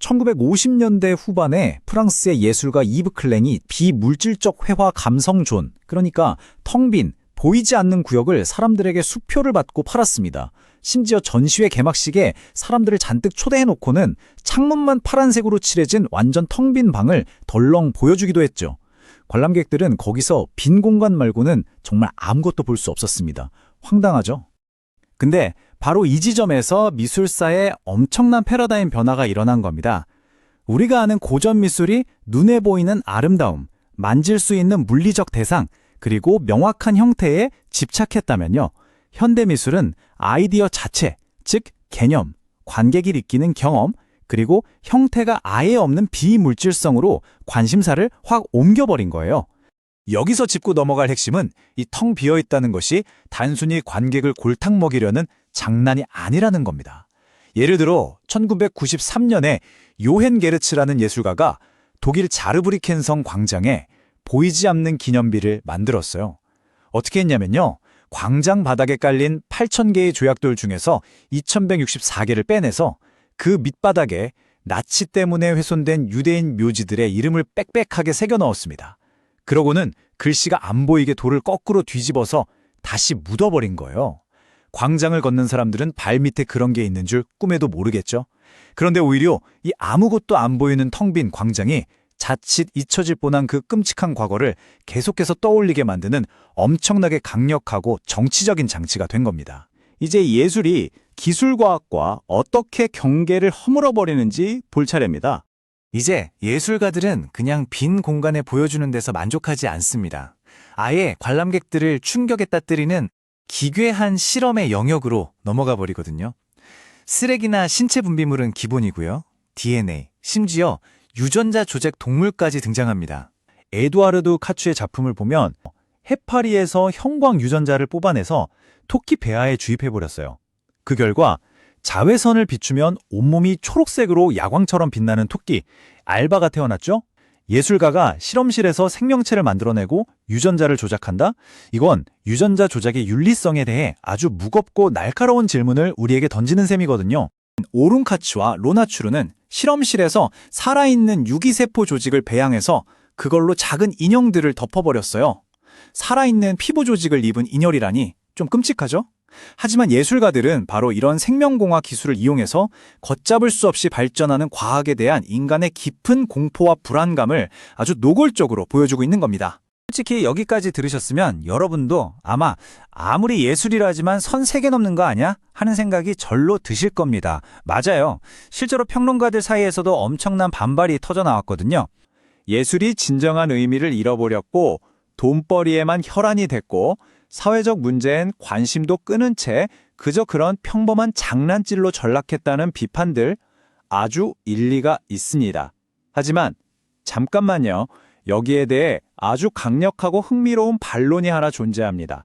1950년대 후반에 프랑스의 예술가 이브 클랭이 비물질적 회화 감성존, 그러니까 텅 빈, 보이지 않는 구역을 사람들에게 수표를 받고 팔았습니다. 심지어 전시회 개막식에 사람들을 잔뜩 초대해놓고는 창문만 파란색으로 칠해진 완전 텅 빈 방을 덜렁 보여주기도 했죠. 관람객들은 거기서 빈 공간 말고는 정말 아무것도 볼 수 없었습니다. 황당하죠? 근데 바로 이 지점에서 미술사에 엄청난 패러다임 변화가 일어난 겁니다. 우리가 아는 고전 미술이 눈에 보이는 아름다움, 만질 수 있는 물리적 대상, 그리고 명확한 형태에 집착했다면요. 현대미술은 아이디어 자체, 즉 개념, 관객이 느끼는 경험, 그리고 형태가 아예 없는 비물질성으로 관심사를 확 옮겨버린 거예요. 여기서 짚고 넘어갈 핵심은 이 텅 비어있다는 것이 단순히 관객을 골탕 먹이려는 장난이 아니라는 겁니다. 예를 들어 1993년에 요헨 게르츠라는 예술가가 독일 자르브리켄성 광장에 보이지 않는 기념비를 만들었어요. 어떻게 했냐면요. 광장 바닥에 깔린 8,000개의 조약돌 중에서 2,164개를 빼내서 그 밑바닥에 나치 때문에 훼손된 유대인 묘지들의 이름을 빽빽하게 새겨 넣었습니다. 그러고는 글씨가 안 보이게 돌을 거꾸로 뒤집어서 다시 묻어버린 거예요. 광장을 걷는 사람들은 발밑에 그런 게 있는 줄 꿈에도 모르겠죠. 그런데 오히려 이 아무것도 안 보이는 텅 빈 광장이 자칫 잊혀질 뻔한 그 끔찍한 과거를 계속해서 떠올리게 만드는 엄청나게 강력하고 정치적인 장치가 된 겁니다. 이제 예술이 기술과학과 어떻게 경계를 허물어버리는지 볼 차례입니다. 이제 예술가들은 그냥 빈 공간에 보여주는 데서 만족하지 않습니다. 아예 관람객들을 충격에 따뜨리는 기괴한 실험의 영역으로 넘어가 버리거든요. 쓰레기나 신체 분비물은 기본이고요. DNA, 심지어 유전자 조작 동물까지 등장합니다. 에두아르드 카츠의 작품을 보면 해파리에서 형광 유전자를 뽑아내서 토끼 배아에 주입해버렸어요. 그 결과 자외선을 비추면 온몸이 초록색으로 야광처럼 빛나는 토끼, 알바가 태어났죠? 예술가가 실험실에서 생명체를 만들어내고 유전자를 조작한다? 이건 유전자 조작의 윤리성에 대해 아주 무겁고 날카로운 질문을 우리에게 던지는 셈이거든요. 오룬카츠와 로나추르는 실험실에서 살아있는 유기세포 조직을 배양해서 그걸로 작은 인형들을 덮어버렸어요. 살아있는 피부 조직을 입은 인열이라니 좀 끔찍하죠? 하지만 예술가들은 바로 이런 생명공학 기술을 이용해서 걷잡을 수 없이 발전하는 과학에 대한 인간의 깊은 공포와 불안감을 아주 노골적으로 보여주고 있는 겁니다. 솔직히 여기까지 들으셨으면 여러분도 아마 아무리 예술이라 하지만 선 3개 넘는 거 아니야? 하는 생각이 절로 드실 겁니다. 맞아요. 실제로 평론가들 사이에서도 엄청난 반발이 터져나왔거든요. 예술이 진정한 의미를 잃어버렸고 돈벌이에만 혈안이 됐고 사회적 문제엔 관심도 끄는 채 그저 그런 평범한 장난질로 전락했다는 비판들 아주 일리가 있습니다. 하지만 잠깐만요. 여기에 대해 아주 강력하고 흥미로운 반론이 하나 존재합니다.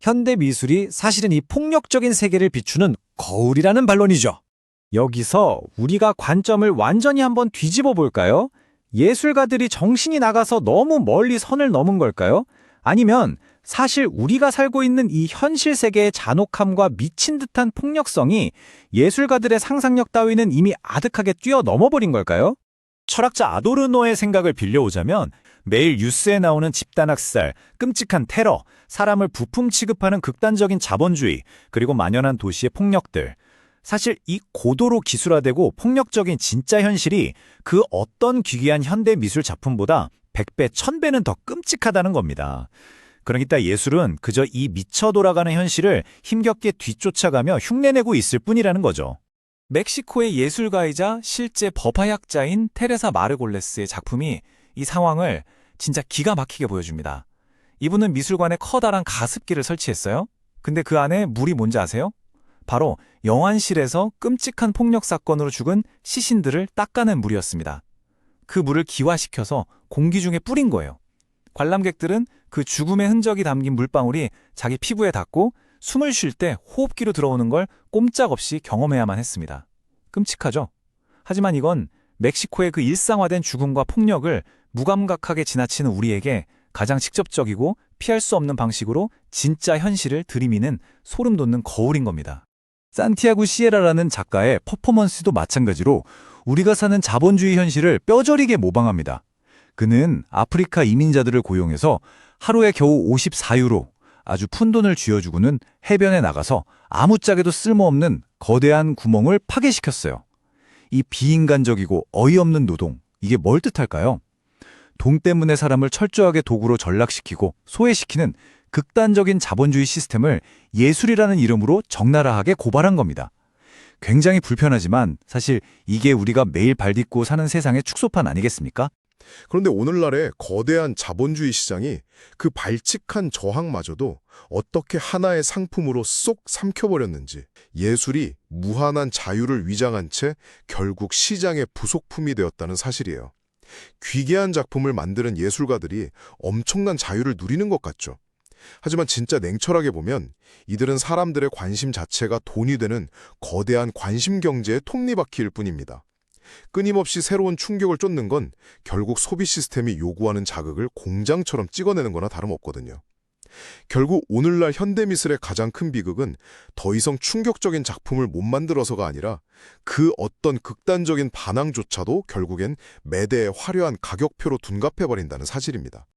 현대 미술이 사실은 이 폭력적인 세계를 비추는 거울이라는 반론이죠. 여기서 우리가 관점을 완전히 한번 뒤집어 볼까요? 예술가들이 정신이 나가서 너무 멀리 선을 넘은 걸까요? 아니면 사실 우리가 살고 있는 이 현실 세계의 잔혹함과 미친 듯한 폭력성이 예술가들의 상상력 따위는 이미 아득하게 뛰어넘어버린 걸까요? 철학자 아도르노의 생각을 빌려오자면 매일 뉴스에 나오는 집단학살, 끔찍한 테러, 사람을 부품 취급하는 극단적인 자본주의, 그리고 만연한 도시의 폭력들. 사실 이 고도로 기술화되고 폭력적인 진짜 현실이 그 어떤 기괴한 현대 미술 작품보다 100배, 1000배는 더 끔찍하다는 겁니다. 그러니까 예술은 그저 이 미쳐 돌아가는 현실을 힘겹게 뒤쫓아가며 흉내내고 있을 뿐이라는 거죠. 멕시코의 예술가이자 실제 법화학자인 테레사 마르골레스의 작품이 이 상황을 진짜 기가 막히게 보여줍니다. 이분은 미술관에 커다란 가습기를 설치했어요. 근데 그 안에 물이 뭔지 아세요? 바로 영안실에서 끔찍한 폭력 사건으로 죽은 시신들을 닦아낸 물이었습니다. 그 물을 기화시켜서 공기 중에 뿌린 거예요. 관람객들은 그 죽음의 흔적이 담긴 물방울이 자기 피부에 닿고 숨을 쉴 때 호흡기로 들어오는 걸 꼼짝없이 경험해야만 했습니다. 끔찍하죠? 하지만 이건 멕시코의 그 일상화된 죽음과 폭력을 무감각하게 지나치는 우리에게 가장 직접적이고 피할 수 없는 방식으로 진짜 현실을 들이미는 소름 돋는 거울인 겁니다. 산티아고 시에라라는 작가의 퍼포먼스도 마찬가지로 우리가 사는 자본주의 현실을 뼈저리게 모방합니다. 그는 아프리카 이민자들을 고용해서 하루에 겨우 54유로, 아주 푼돈을 쥐어주고는 해변에 나가서 아무짝에도 쓸모없는 거대한 구멍을 파괴시켰어요. 이 비인간적이고 어이없는 노동, 이게 뭘 뜻할까요? 돈 때문에 사람을 철저하게 도구로 전락시키고 소외시키는 극단적인 자본주의 시스템을 예술이라는 이름으로 적나라하게 고발한 겁니다. 굉장히 불편하지만 사실 이게 우리가 매일 발딛고 사는 세상의 축소판 아니겠습니까? 그런데 오늘날의 거대한 자본주의 시장이 그 발칙한 저항마저도 어떻게 하나의 상품으로 쏙 삼켜버렸는지, 예술이 무한한 자유를 위장한 채 결국 시장의 부속품이 되었다는 사실이에요. 귀괴한 작품을 만드는 예술가들이 엄청난 자유를 누리는 것 같죠. 하지만 진짜 냉철하게 보면 이들은 사람들의 관심 자체가 돈이 되는 거대한 관심 경제의 톱니바퀴일 뿐입니다. 끊임없이 새로운 충격을 쫓는 건 결국 소비 시스템이 요구하는 자극을 공장처럼 찍어내는 거나 다름없거든요. 결국 오늘날 현대미술의 가장 큰 비극은 더 이상 충격적인 작품을 못 만들어서가 아니라 그 어떤 극단적인 반항조차도 결국엔 매대의 화려한 가격표로 둔갑해버린다는 사실입니다.